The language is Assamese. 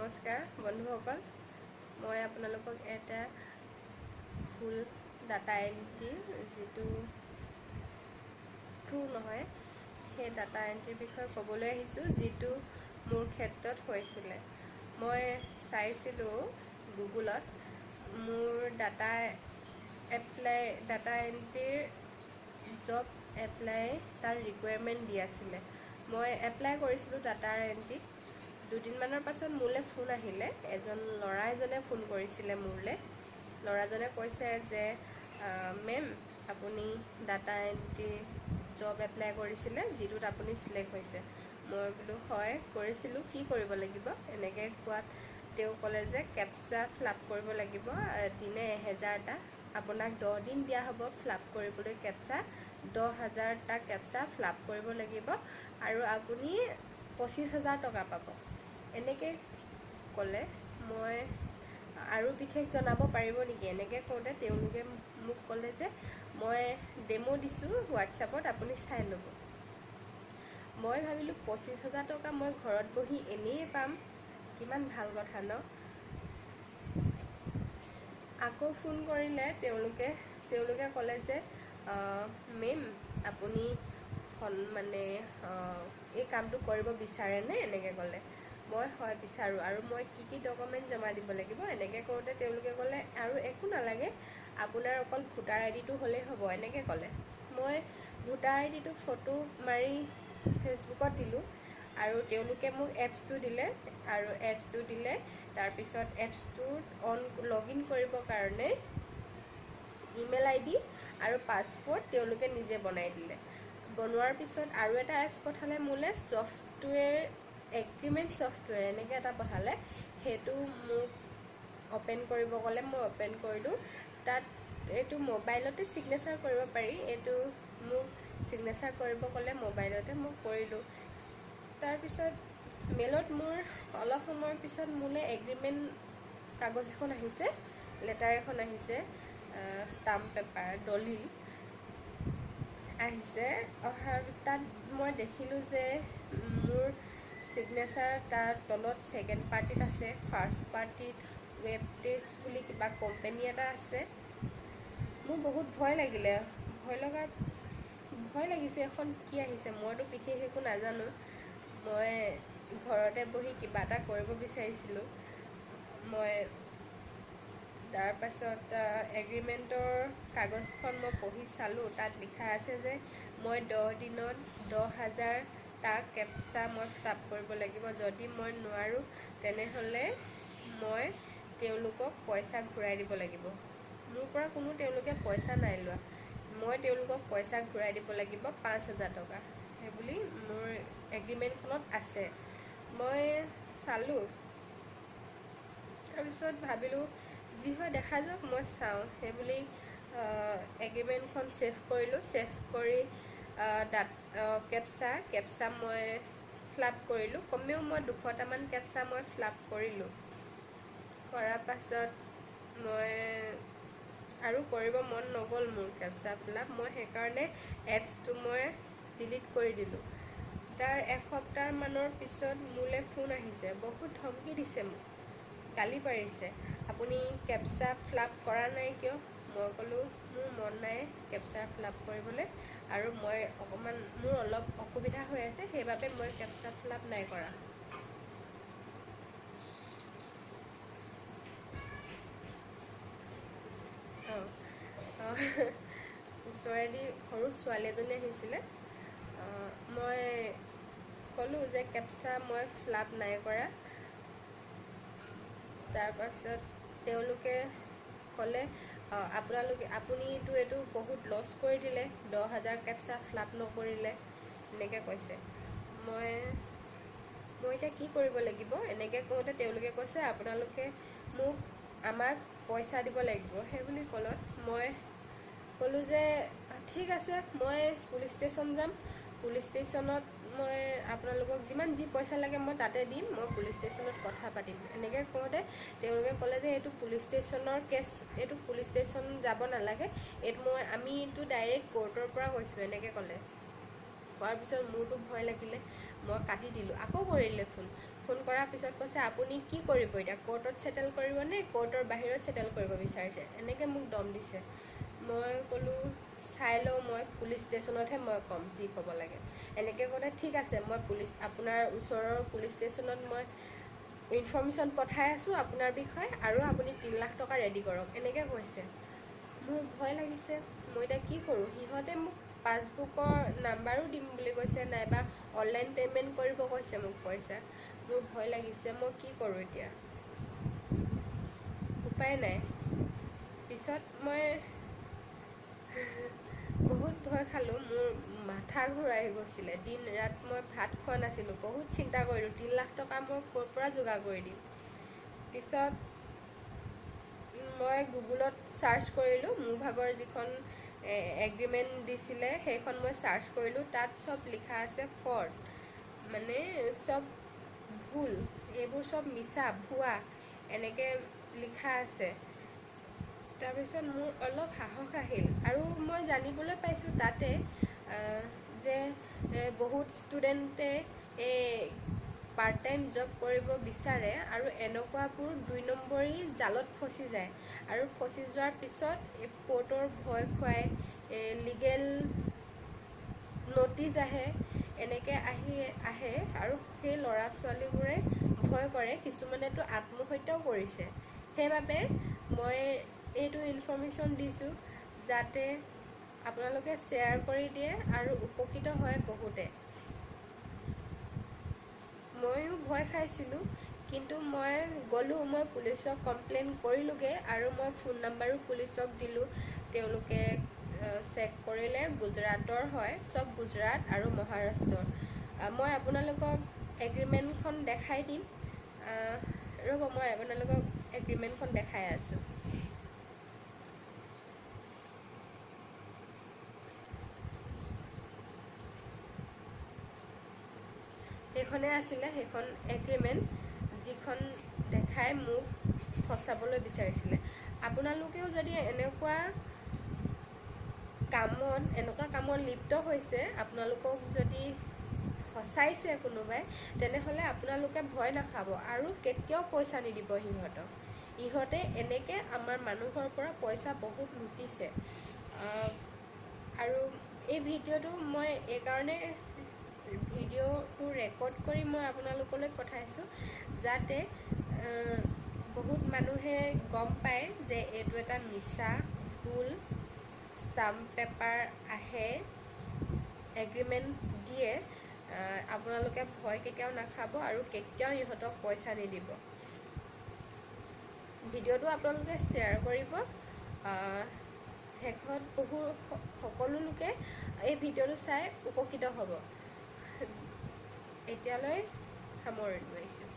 নমস্কাৰ বন্ধুসকল, মই আপোনালোকক এটা ভুল ডাটা এণ্ট্ৰি যিটো ট্ৰু নহয় সেই ডাটা এণ্ট্ৰিৰ বিষয়ে ক'বলৈ আহিছোঁ, যিটো মোৰ ক্ষেত্ৰত হৈছিলে। মই চাইছিলোঁ গুগলত মোৰ ডাটা এণ্ট্ৰিৰ জব এপ্লাই তাৰ ৰিকুৱাৰমেণ্ট দি আছিলে। মই এপ্লাই কৰিছিলোঁ ডাটা এণ্ট্ৰিত। দুদিনমানৰ পাছত মোলৈ ফোন আহিলে, ল'ৰা এজনে ফোন কৰিছিলে মোলৈ। ল'ৰাজনে কৈছে যে মেম, আপুনি ডাটা এণ্ট্ৰি জব এপ্লাই কৰিছিলে, যিটোত আপুনি চিলেক্ট হৈছে। মই বোলো হয় কৰিছিলোঁ, কি কৰিব লাগিব? এনেকৈ কোৱাত তেওঁ ক'লে যে কেপচা ফিল আপ কৰিব লাগিব, দিনে 1000টা, আপোনাক 10 দিন দিয়া হ'ব ফিল আপ কৰিবলৈ কেপচা। 10,000টা কেপচা ফিল আপ কৰিব লাগিব আৰু আপুনি 25,000 টকা পাব, এনেকৈ ক'লে। মই আৰু বিশেষ জনাব পাৰিব নেকি? এনেকৈ কওঁতে তেওঁলোকে মোক ক'লে যে মই ডেমো দিছোঁ হোৱাটছআপত, আপুনি চাই ল'ব। মই ভাবিলোঁ 25,000 টকা মই ঘৰত বহি এনেই পাম, কিমান ভাল কথা ন? আকৌ ফোন কৰিলে তেওঁলোকে ক'লে যে মেম, আপুনি এই কামটো কৰিব বিচাৰেনে? এনেকৈ ক'লে। মই হয় বিচাৰোঁ, আৰু মই কি ডকুমেণ্ট জমা দিব লাগিব? এনেকৈ কৰোঁতে তেওঁলোকে ক'লে আৰু একো নালাগে, আপোনাৰ অকল ভোটাৰ আইডিটো হ'লেই হ'ব, এনেকৈ ক'লে। মই ভোটাৰ আইডিটো ফটো মাৰি ফেচবুকত দিলোঁ, আৰু তেওঁলোকে মোক এপছটো দিলে, তাৰপিছত এপছটোত লগ ইন কৰিবৰ কাৰণে ইমেইল ID আৰু পাছপোৰ্ট তেওঁলোকে নিজে বনাই দিলে। বনোৱাৰ পিছত আৰু এটা এপছ পঠালে মোলৈ, এগ্ৰিমেণ্ট ছফ্টৱেৰ এনেকৈ এটা পঠালে। সেইটো মোক অ'পেন কৰিব ক'লে, মই অ'পেন কৰিলোঁ। তাত এইটো মোবাইলতে ছিগনেচাৰ কৰিব পাৰি, এইটো মোক ছিগনেচাৰ কৰিব ক'লে, মোবাইলতে মই কৰিলোঁ। তাৰপিছত মেইলত মোৰ অলপ সময়ৰ পিছত মোলৈ এগ্ৰিমেণ্ট কাগজ এখন আহিছে, লেটাৰ এখন আহিছে, ষ্টাম্প পেপাৰ, দলিল আহিছে। তাত মই দেখিলোঁ যে মোৰ ছিগনেচাৰ তাৰ তলত ছেকেণ্ড পাৰ্টিত আছে, ফাৰ্ষ্ট পাৰ্টিত ৱেব টেষ্ট বুলি কিবা কোম্পানী এটা আছে। মোৰ বহুত ভয় লাগিলে। ভয় লাগিছে, এখন কি আহিছে? মইতো বিশেষ একো নাজানো। মই ঘৰতে বহি কিবা এটা কৰিব বিচাৰিছিলোঁ। তাৰপাছত এগ্ৰিমেণ্টৰ কাগজখন মই পঢ়ি চালোঁ। তাত লিখা আছে যে মই 10 দিনত 10,000টা কেপচা মই ফিল আপ কৰিব লাগিব। যদি মই নোৱাৰোঁ তেনেহ'লে মই তেওঁলোকক পইচা ঘূৰাই দিব লাগিব। মোৰ পৰা তেওঁলোকে পইচা নাই লোৱা, মই তেওঁলোকক পইচা ঘূৰাই দিব লাগিব 5,000 টকা, সেইবুলি মোৰ এগ্ৰিমেণ্টখনত আছে। মই চালোঁ, তাৰপিছত ভাবিলোঁ যি হয় দেখা যাওক, মই চাওঁ, সেইবুলি এগ্ৰিমেণ্টখন ছেভ কৰিলোঁ। ছেভ কৰি কেপচা মই ফিল আপ কৰিলোঁ। কমেও মই 200টামান কেপচা মই ফিল আপ কৰিলোঁ। কৰাৰ পাছত মই আৰু কৰিব মন নগ'ল মোৰ কেপচা ফিল আপ। মই সেইকাৰণে এপছটো মই ডিলিট কৰি দিলোঁ। তাৰ এসপ্তাহমানৰ পিছত মোলৈ ফোন আহিছে, বহুত ধমকি দিছে, মোক গালি পাৰিছে, আপুনি কেপচা ফিল আপ কৰা নাই কিয়? মই ক'লোঁ মোৰ মন নাই কেপচা ফিল আপ কৰিবলৈ, আৰু মোৰ অলপ অসুবিধা হৈ আছে, সেইবাবে মই কেপচা ফিল আপ নাই কৰা। ওচৰেদি সৰু ছোৱালী এজনী আহিছিলে। মই ক'লোঁ যে কেপচা মই ফিল আপ নাই কৰা। তাৰপাছত তেওঁলোকে ক'লে আপুনিতো এইটো বহুত লছ কৰি দিলে, 10,000 কেপচা ফিল আপ নকৰিলে, এনেকৈ কৈছে। মই এতিয়া কি কৰিব লাগিব? এনেকৈ কওঁতে তেওঁলোকে কৈছে আমাক পইচা দিব লাগিব, সেইবুলি ক'লত মই ক'লোঁ যে ঠিক আছে, মই পুলিচ ষ্টেচন যাম। পুলিচ ষ্টেচনত মই আপোনালোকক যিমান পইচা লাগে মই তাতে দিম, মই পুলিচ ষ্টেচনত কথা পাতিম। এনেকৈ কওঁতে তেওঁলোকে ক'লে যে এইটো পুলিচ ষ্টেচনৰ কেছ, এইটো পুলিচ ষ্টেচন যাব নালাগে, আমিতো ডাইৰেক্ট কোৰ্টৰ পৰা কৈছোঁ, এনেকৈ ক'লে। কোৱাৰ পিছত মোৰতো ভয় লাগিলে, মই কাটি দিলোঁ। আকৌ কৰিলে ফোন, ফোন কৰাৰ পিছত কৈছে আপুনি কি কৰিব এতিয়া, কোৰ্টত ছেটেল কৰিব নে কোৰ্টৰ বাহিৰত ছেটেল কৰিব বিচাৰিছে, এনেকৈ মোক দম দিছে। মই ক'লোঁ চাই লওঁ, মই পুলিচ ষ্টেচনতহে মই ক'ম যি ক'ব লাগে। এনেকৈ ক'লে ঠিক আছে, মই আপোনাৰ ওচৰৰ পুলিচ ষ্টেচনত মই ইনফৰ্মেশ্যন পঠাই আছোঁ আপোনাৰ বিষয়ে, আৰু আপুনি 3 লাখ টকা ৰেডি কৰক, এনেকৈ কৈছে। মোৰ ভয় লাগিছে, মই এতিয়া কি কৰোঁ। সিহঁতে মোক পাছবুকৰ নাম্বাৰো দিম বুলি কৈছে, নাইবা অনলাইন পে'মেণ্ট কৰিব কৈছে মোক পইচা। মোৰ ভয় লাগিছে, মই কি কৰোঁ এতিয়া, উপায় নাই। পিছত মই বহুত ভয় খালোঁ, মোৰ মাথা ঘূৰাই গৈছিলে, দিন ৰাত মই ভাত খোৱা নাছিলোঁ, বহুত চিন্তা কৰিলোঁ 3 লাখ টকা মই ক'ৰ পৰা যোগাৰ কৰি দিম। পিছত মই গুগলত ছাৰ্চ কৰিলোঁ, মোৰ ভাগৰ যিখন এগ্ৰিমেণ্ট দিছিলে সেইখন মই ছাৰ্চ কৰিলোঁ, তাত চব লিখা আছে ফ্ৰড, মানে চব ভুল, এইবোৰ চব মিছা ভুৱা এনেকৈ লিখা আছে। তাৰপিছত মোৰ অলপ সাহস আহিল, আৰু মই জানিবলৈ পাইছোঁ তাতে যে বহুত ষ্টুডেণ্টে পাৰ্ট টাইম জব কৰিব বিচাৰে, আৰু এনেকুৱাবোৰ 2 নম্বৰী জালত ফচি যায়, আৰু ফচি যোৱাৰ পিছত কোৰ্টৰ ভয় খুৱাই লিগেল ন'টিচ আহে, এনেকৈ আহে, আৰু সেই ল'ৰা ছোৱালীবোৰে ভয় কৰে, কিছুমানেতো আত্মহত্যাও কৰিছে। সেইবাবে মই এইটো ইনফৰ্মেশ্যন দিছোঁ যাতে আপোনালোকে শ্বেয়াৰ কৰি দিয়ে আৰু উপকৃত হয় বহুতে। ময়ো ভয় খাইছিলোঁ, কিন্তু মই গ'লোঁ, মই পুলিচক কমপ্লেইন কৰিলোঁগৈ, আৰু মই ফোন নাম্বাৰো পুলিচক দিলোঁ। তেওঁলোকে চেক কৰিলে, গুজৰাটৰ হয়, চব গুজৰাট আৰু মহাৰাষ্ট্ৰৰ। মই আপোনালোকক এগ্ৰিমেণ্টখন দেখাই দিম, ৰ'ব মই আপোনালোকক এগ্ৰিমেণ্টখন দেখাই আছোঁ। সেইখনে আছিলে, সেইখন এগ্ৰিমেণ্ট, যিখন দেখাই মোক ফচাবলৈ বিচাৰিছিলে। আপোনালোকেও যদি এনেকুৱা কামত লিপ্ত হৈছে, আপোনালোকক যদি ফচাইছে কোনোবাই, তেনেহ'লে আপোনালোকে ভয় নাখাব, আৰু কেতিয়াও পইচা নিদিব সিহঁতক। ইহঁতে এনেকৈ আমাৰ মানুহৰ পৰা পইচা বহুত লুটিছে। আৰু এই ভিডিঅ'টো মই এইকাৰণে ভিডিঅ'টো ৰেকৰ্ড কৰি মই আপোনালোকলৈ পঠাইছোঁ, যাতে বহুত মানুহে গম পায় যে এইটো এটা মিছা ভুল ষ্টাম্প পেপাৰ আহে, এগ্ৰিমেণ্ট দিয়ে। আপোনালোকে ভয় কেতিয়াও নাখাব, আৰু কেতিয়াও ইহঁতক পইচা নিদিব। ভিডিঅ'টো আপোনালোকে শ্বেয়াৰ কৰিব। শেষত সকলো লোকে এই ভিডিঅ'টো চাই উপকৃত হ'ব। এতিয়ালৈ সামৰণি মাৰিছোঁ।